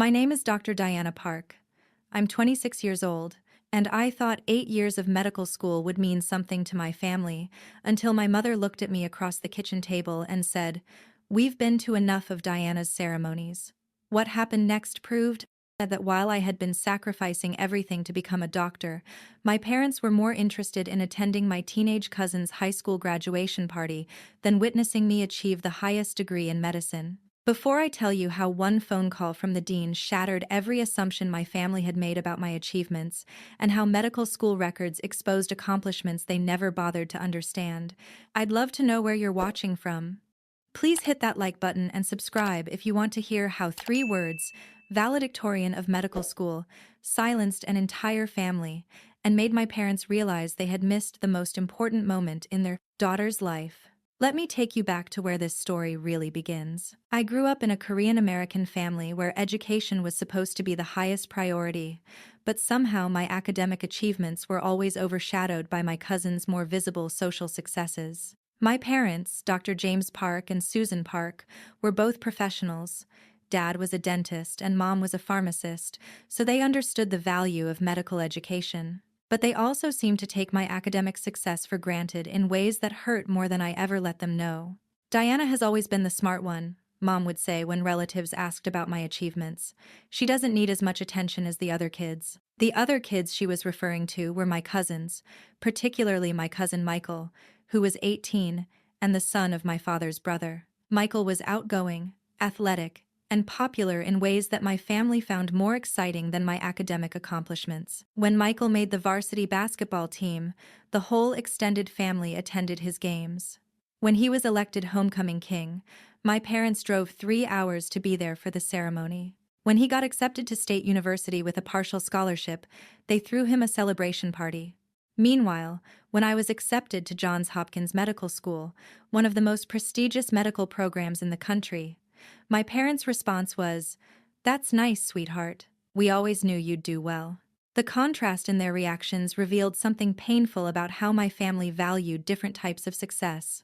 My name is Dr. Diana Park. I'm 26 years old, and I thought 8 years of medical school would mean something to my family, until my mother looked at me across the kitchen table and said, "We've been to enough of Diana's ceremonies." What happened next proved that while I had been sacrificing everything to become a doctor, my parents were more interested in attending my teenage cousin's high school graduation party than witnessing me achieve the highest degree in medicine. Before I tell you how one phone call from the dean shattered every assumption my family had made about my achievements, and how medical school records exposed accomplishments they never bothered to understand, I'd love to know where you're watching from. Please hit that like button and subscribe if you want to hear how 3 words, valedictorian of medical school, silenced an entire family and made my parents realize they had missed the most important moment in their daughter's life. Let me take you back to where this story really begins. I grew up in a Korean-American family where education was supposed to be the highest priority, but somehow my academic achievements were always overshadowed by my cousins' more visible social successes. My parents, Dr. James Park and Susan Park, were both professionals. Dad was a dentist and Mom was a pharmacist, so they understood the value of medical education. But they also seemed to take my academic success for granted in ways that hurt more than I ever let them know. "Diana has always been the smart one," Mom would say when relatives asked about my achievements. "She doesn't need as much attention as the other kids." The other kids she was referring to were my cousins, particularly my cousin Michael, who was 18 and the son of my father's brother. Michael was outgoing, athletic, and popular in ways that my family found more exciting than my academic accomplishments. When Michael made the varsity basketball team, the whole extended family attended his games. When he was elected homecoming king, my parents drove 3 hours to be there for the ceremony. When he got accepted to State University with a partial scholarship, they threw him a celebration party. Meanwhile, when I was accepted to Johns Hopkins Medical School, one of the most prestigious medical programs in the country, my parents' response was, "That's nice, sweetheart. We always knew you'd do well." The contrast in their reactions revealed something painful about how my family valued different types of success.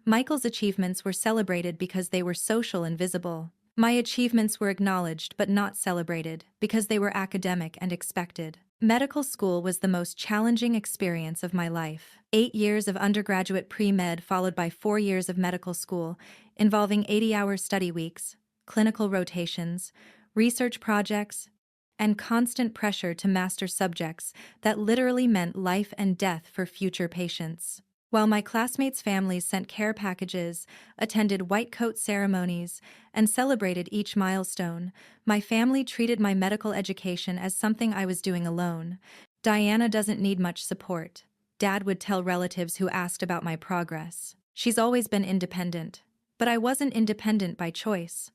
Michael's achievements were celebrated because they were social and visible. My achievements were acknowledged but not celebrated because they were academic and expected. Medical school was the most challenging experience of my life. 8 years of undergraduate pre-med followed by 4 years of medical school, involving 80-hour study weeks, clinical rotations, research projects, and constant pressure to master subjects that literally meant life and death for future patients. While my classmates' families sent care packages, attended white coat ceremonies, and celebrated each milestone, my family treated my medical education as something I was doing alone. "Diana doesn't need much support," Dad would tell relatives who asked about my progress. "She's always been independent." But I wasn't independent by choice.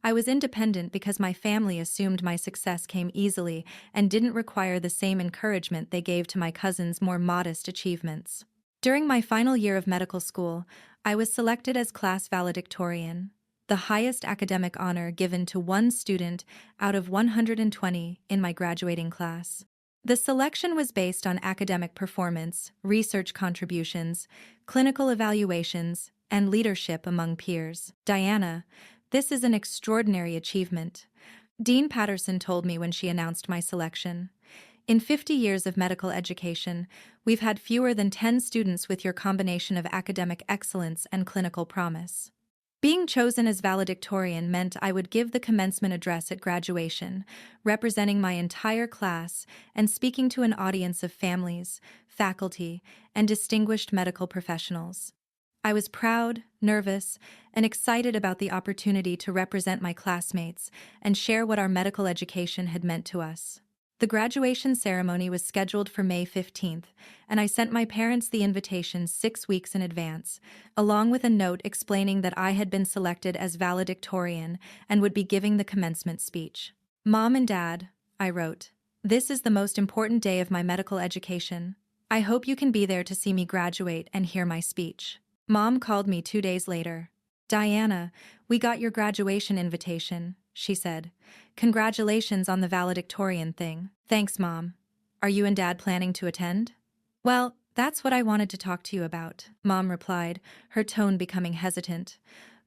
I was independent because my family assumed my success came easily and didn't require the same encouragement they gave to my cousins' more modest achievements. During my final year of medical school, I was selected as class valedictorian, the highest academic honor given to one student out of 120 in my graduating class. The selection was based on academic performance, research contributions, clinical evaluations, and leadership among peers. "Diana, this is an extraordinary achievement," Dean Patterson told me when she announced my selection. "In 50 years of medical education, we've had fewer than 10 students with your combination of academic excellence and clinical promise." Being chosen as valedictorian meant I would give the commencement address at graduation, representing my entire class and speaking to an audience of families, faculty, and distinguished medical professionals. I was proud, nervous, and excited about the opportunity to represent my classmates and share what our medical education had meant to us. The graduation ceremony was scheduled for May 15th, and I sent my parents the invitation 6 weeks in advance, along with a note explaining that I had been selected as valedictorian and would be giving the commencement speech. "Mom and Dad," I wrote, "this is the most important day of my medical education. I hope you can be there to see me graduate and hear my speech." Mom called me 2 days later. "Diana, we got your graduation invitation," she said. "Congratulations on the valedictorian thing." "Thanks, Mom. Are you and Dad planning to attend?" "Well, that's what I wanted to talk to you about," Mom replied, her tone becoming hesitant.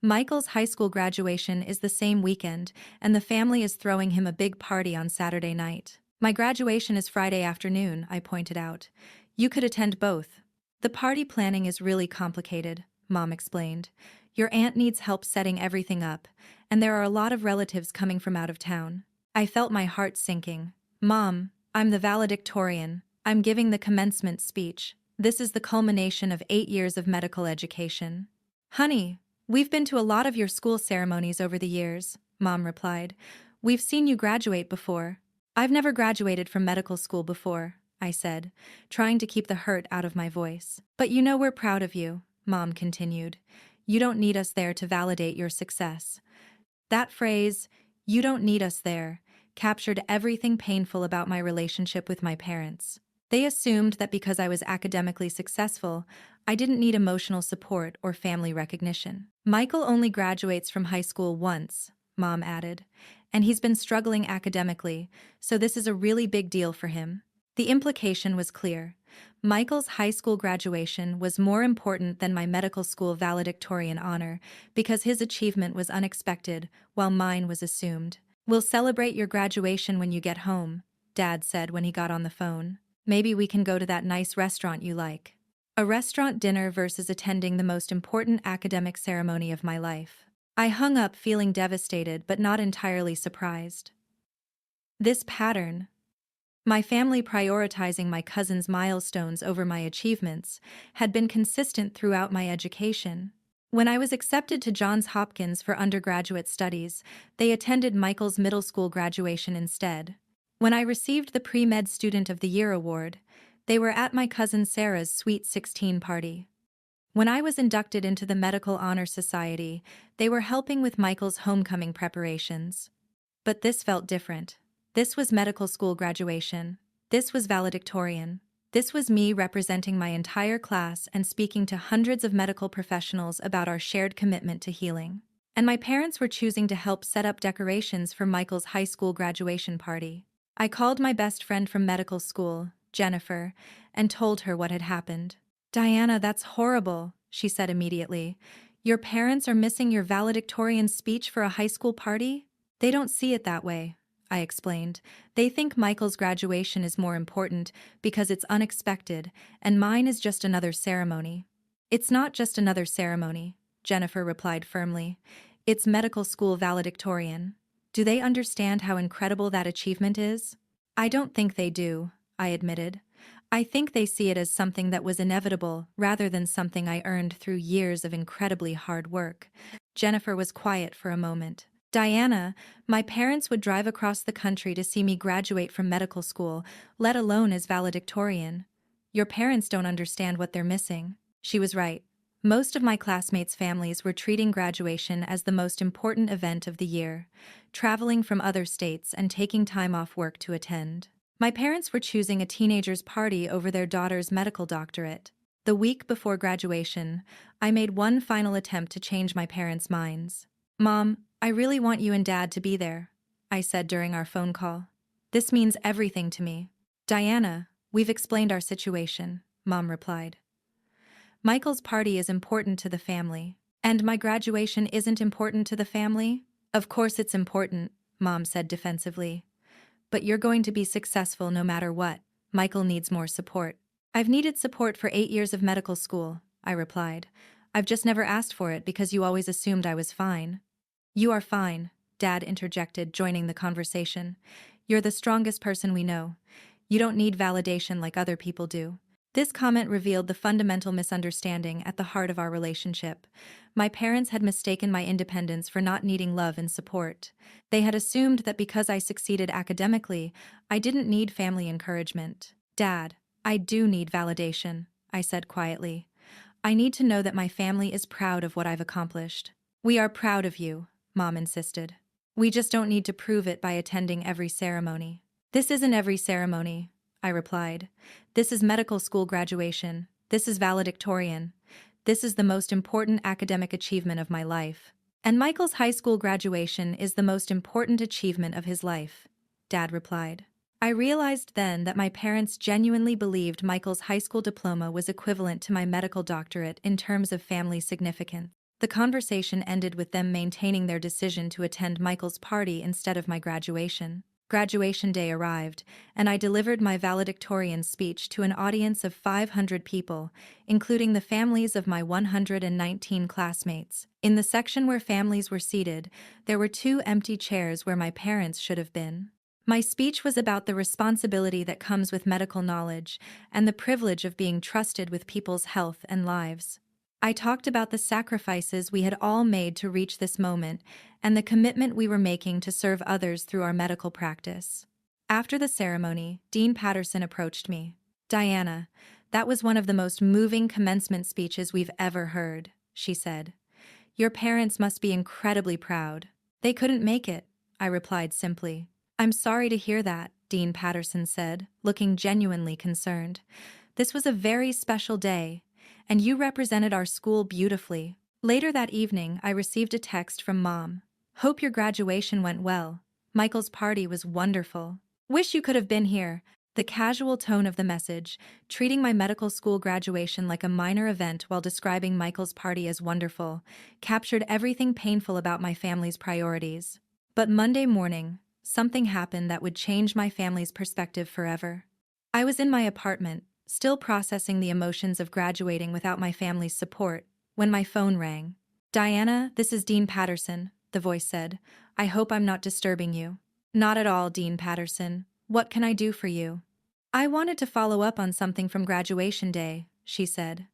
Michael's high school graduation is the same weekend, and the family is throwing him a big party on Saturday night. My graduation is Friday afternoon, I pointed out. You could attend both. The party planning is really complicated, Mom explained. Your aunt needs help setting everything up, and there are a lot of relatives coming from out of town. I felt my heart sinking. Mom, I'm the valedictorian. I'm giving the commencement speech. This is the culmination of 8 years of medical education. Honey, we've been to a lot of your school ceremonies over the years, Mom replied. We've seen you graduate before. I've never graduated from medical school before, I said, trying to keep the hurt out of my voice. But you know we're proud of you, Mom continued. You don't need us there to validate your success. That phrase, you don't need us there, captured everything painful about my relationship with my parents. They assumed that because I was academically successful, I didn't need emotional support or family recognition. Michael only graduates from high school once, Mom added, and he's been struggling academically, so this is a really big deal for him. The implication was clear. Michael's high school graduation was more important than my medical school valedictorian honor because his achievement was unexpected while mine was assumed. We'll celebrate your graduation when you get home, Dad said when he got on the phone. Maybe we can go to that nice restaurant you like. A restaurant dinner versus attending the most important academic ceremony of my life. I hung up feeling devastated but not entirely surprised. This pattern, my family prioritizing my cousin's milestones over my achievements, had been consistent throughout my education. When I was accepted to Johns Hopkins for undergraduate studies, they attended Michael's middle school graduation instead. When I received the Pre-Med Student of the Year award, they were at my cousin Sarah's Sweet 16 party. When I was inducted into the Medical Honor Society, they were helping with Michael's homecoming preparations. But this felt different. This was medical school graduation. This was valedictorian. This was me representing my entire class and speaking to hundreds of medical professionals about our shared commitment to healing. And my parents were choosing to help set up decorations for Michael's high school graduation party. I called my best friend from medical school, Jennifer, and told her what had happened. Diana, that's horrible, she said immediately. Your parents are missing your valedictorian speech for a high school party? They don't see it that way, I explained. They think Michael's graduation is more important because it's unexpected, and mine is just another ceremony. It's not just another ceremony, Jennifer replied firmly. It's medical school valedictorian. Do they understand how incredible that achievement is? I don't think they do, I admitted. I think they see it as something that was inevitable rather than something I earned through years of incredibly hard work. Jennifer was quiet for a moment. Diana, my parents would drive across the country to see me graduate from medical school, let alone as valedictorian. Your parents don't understand what they're missing. She was right. Most of my classmates' families were treating graduation as the most important event of the year, traveling from other states and taking time off work to attend. My parents were choosing a teenager's party over their daughter's medical doctorate. The week before graduation, I made one final attempt to change my parents' minds. Mom, I really want you and Dad to be there, I said during our phone call. This means everything to me. Diana, we've explained our situation, Mom replied. Michael's party is important to the family. And my graduation isn't important to the family? Of course it's important, Mom said defensively. But you're going to be successful no matter what. Michael needs more support. I've needed support for 8 years of medical school, I replied. I've just never asked for it because you always assumed I was fine. You are fine, Dad interjected, joining the conversation. You're the strongest person we know. You don't need validation like other people do. This comment revealed the fundamental misunderstanding at the heart of our relationship. My parents had mistaken my independence for not needing love and support. They had assumed that because I succeeded academically, I didn't need family encouragement. Dad, I do need validation, I said quietly. I need to know that my family is proud of what I've accomplished. We are proud of you, Mom insisted. We just don't need to prove it by attending every ceremony. This isn't every ceremony, I replied. This is medical school graduation. This is valedictorian. This is the most important academic achievement of my life. And Michael's high school graduation is the most important achievement of his life, Dad replied. I realized then that my parents genuinely believed Michael's high school diploma was equivalent to my medical doctorate in terms of family significance. The conversation ended with them maintaining their decision to attend Michael's party instead of my graduation. Graduation day arrived, and I delivered my valedictorian speech to an audience of 500 people, including the families of my 119 classmates. In the section where families were seated, there were 2 empty chairs where my parents should have been. My speech was about the responsibility that comes with medical knowledge and the privilege of being trusted with people's health and lives. I talked about the sacrifices we had all made to reach this moment and the commitment we were making to serve others through our medical practice. After the ceremony, Dean Patterson approached me. "Diana, that was one of the most moving commencement speeches we've ever heard," she said. "Your parents must be incredibly proud." "They couldn't make it," I replied simply. "I'm sorry to hear that," Dean Patterson said, looking genuinely concerned. "This was a very special day, and you represented our school beautifully." Later that evening, I received a text from Mom. "Hope your graduation went well. Michael's party was wonderful. Wish you could have been here." The casual tone of the message, treating my medical school graduation like a minor event while describing Michael's party as wonderful, captured everything painful about my family's priorities. But Monday morning, something happened that would change my family's perspective forever. I was in my apartment, still processing the emotions of graduating without my family's support, when my phone rang. "Diana, this is Dean Patterson," the voice said. "I hope I'm not disturbing you." "Not at all, Dean Patterson. What can I do for you?" "I wanted to follow up on something from graduation day," she said.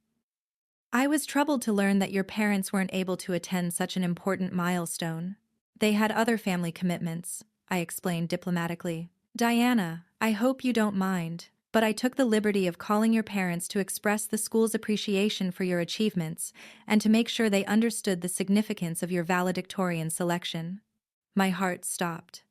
"I was troubled to learn that your parents weren't able to attend such an important milestone." "They had other family commitments," I explained diplomatically. "Diana, I hope you don't mind, but I took the liberty of calling your parents to express the school's appreciation for your achievements and to make sure they understood the significance of your valedictorian selection." My heart stopped.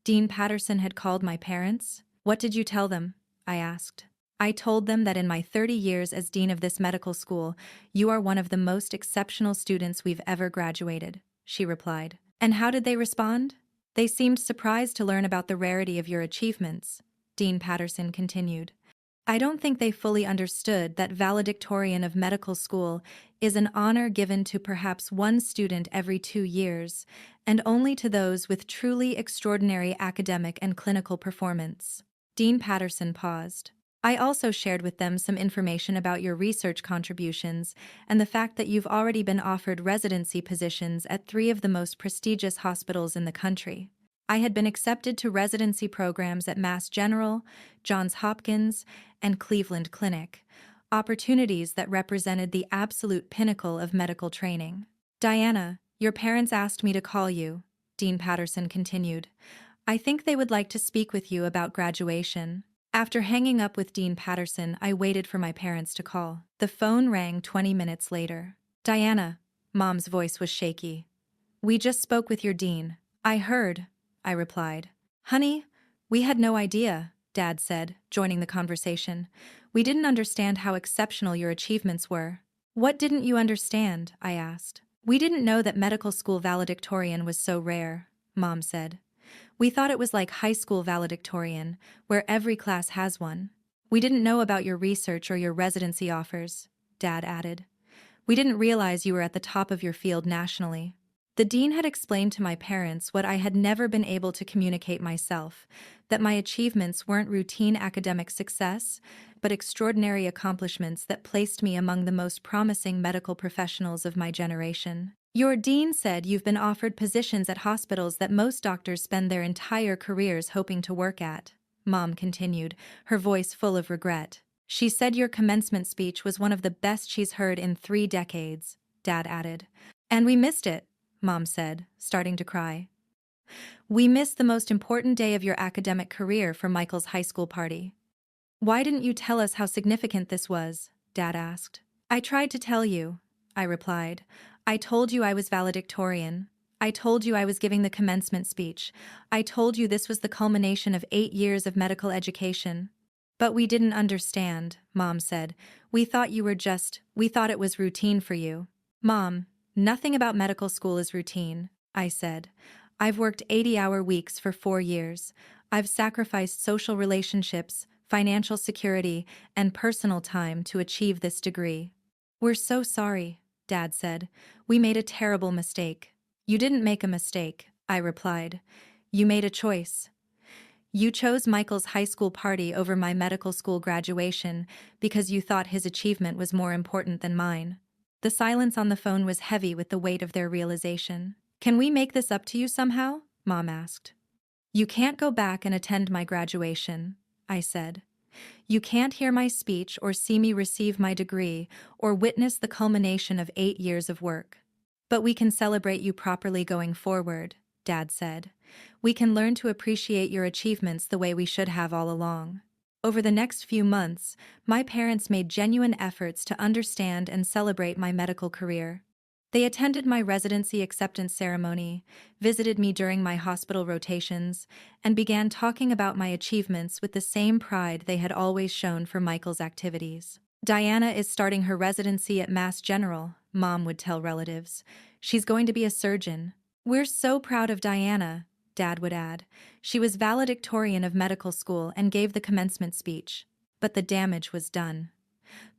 Dean Patterson had called my parents? "What did you tell them?" I asked. "I told them that in my 30 years as dean of this medical school, you are one of the most exceptional students we've ever graduated," she replied. "And how did they respond?" "They seemed surprised to learn about the rarity of your achievements," Dean Patterson continued. "I don't think they fully understood that valedictorian of medical school is an honor given to perhaps one student every 2 years, and only to those with truly extraordinary academic and clinical performance." Dean Patterson paused. "I also shared with them some information about your research contributions and the fact that you've already been offered residency positions at 3 of the most prestigious hospitals in the country. I had been accepted to residency programs at Mass General, Johns Hopkins, and Cleveland Clinic, opportunities that represented the absolute pinnacle of medical training." "Diana, your parents asked me to call you," Dean Patterson continued. "I think they would like to speak with you about graduation." After hanging up with Dean Patterson, I waited for my parents to call. The phone rang 20 minutes later. "Diana," Mom's voice was shaky. "We just spoke with your dean." "I heard," I replied. "Honey, we had no idea," Dad said, joining the conversation. "We didn't understand how exceptional your achievements were." "What didn't you understand?" I asked. "We didn't know that medical school valedictorian was so rare," Mom said. "We thought it was like high school valedictorian, where every class has one." "We didn't know about your research or your residency offers," Dad added. "We didn't realize you were at the top of your field nationally." The dean had explained to my parents what I had never been able to communicate myself, that my achievements weren't routine academic success, but extraordinary accomplishments that placed me among the most promising medical professionals of my generation. "Your dean said you've been offered positions at hospitals that most doctors spend their entire careers hoping to work at," Mom continued, her voice full of regret. "She said your commencement speech was one of the best she's heard in 3 decades, Dad added. "And we missed it," Mom said, starting to cry. "We missed the most important day of your academic career for Michael's high school party." "Why didn't you tell us how significant this was?" Dad asked. "I tried to tell you," I replied. "I told you I was valedictorian. I told you I was giving the commencement speech. I told you this was the culmination of 8 years of medical education." "But we didn't understand," Mom said. We thought it was routine for you." "Mom, nothing about medical school is routine," I said. "I've worked 80-hour weeks for 4 years. I've sacrificed social relationships, financial security, and personal time to achieve this degree." "We're so sorry," Dad said. "We made a terrible mistake." "You didn't make a mistake," I replied. "You made a choice. You chose Michael's high school party over my medical school graduation because you thought his achievement was more important than mine." The silence on the phone was heavy with the weight of their realization. "Can we make this up to you somehow?" Mom asked. "You can't go back and attend my graduation," I said. "You can't hear my speech or see me receive my degree or witness the culmination of 8 years of work. But we can celebrate you properly going forward," Dad said. "We can learn to appreciate your achievements the way we should have all along." Over the next few months, my parents made genuine efforts to understand and celebrate my medical career. They attended my residency acceptance ceremony, visited me during my hospital rotations, and began talking about my achievements with the same pride they had always shown for Michael's activities. "Diana is starting her residency at Mass General," Mom would tell relatives. "She's going to be a surgeon." "We're so proud of Diana," Dad would add. "She was valedictorian of medical school and gave the commencement speech." But the damage was done.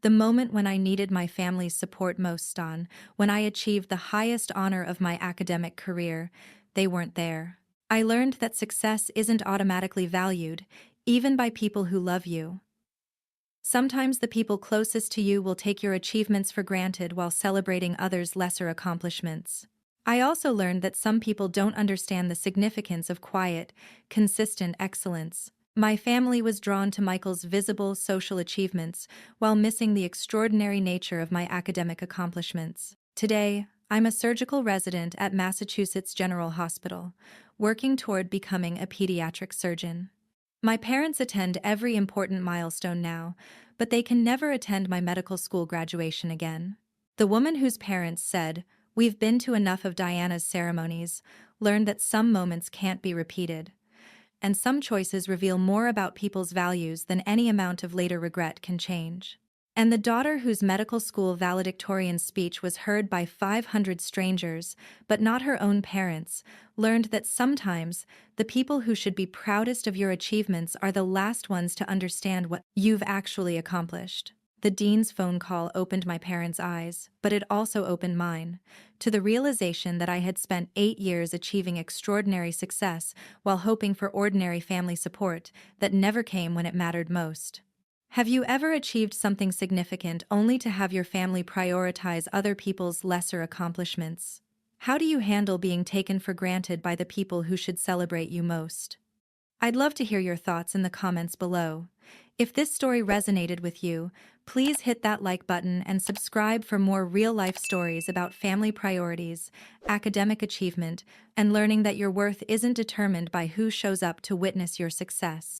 The moment when I needed my family's support most, when I achieved the highest honor of my academic career, they weren't there. I learned that success isn't automatically valued, even by people who love you. Sometimes the people closest to you will take your achievements for granted while celebrating others' lesser accomplishments. I also learned that some people don't understand the significance of quiet, consistent excellence. My family was drawn to Michael's visible social achievements while missing the extraordinary nature of my academic accomplishments. Today, I'm a surgical resident at Massachusetts General Hospital, working toward becoming a pediatric surgeon. My parents attend every important milestone now, but they can never attend my medical school graduation again. The woman whose parents said, "We've been to enough of Diana's ceremonies," learned that some moments can't be repeated. And some choices reveal more about people's values than any amount of later regret can change. And the daughter whose medical school valedictorian speech was heard by 500 strangers, but not her own parents, learned that sometimes the people who should be proudest of your achievements are the last ones to understand what you've actually accomplished. The dean's phone call opened my parents' eyes, but it also opened mine, to the realization that I had spent 8 years achieving extraordinary success while hoping for ordinary family support that never came when it mattered most. Have you ever achieved something significant only to have your family prioritize other people's lesser accomplishments? How do you handle being taken for granted by the people who should celebrate you most? I'd love to hear your thoughts in the comments below. If this story resonated with you, please hit that like button and subscribe for more real-life stories about family priorities, academic achievement, and learning that your worth isn't determined by who shows up to witness your success.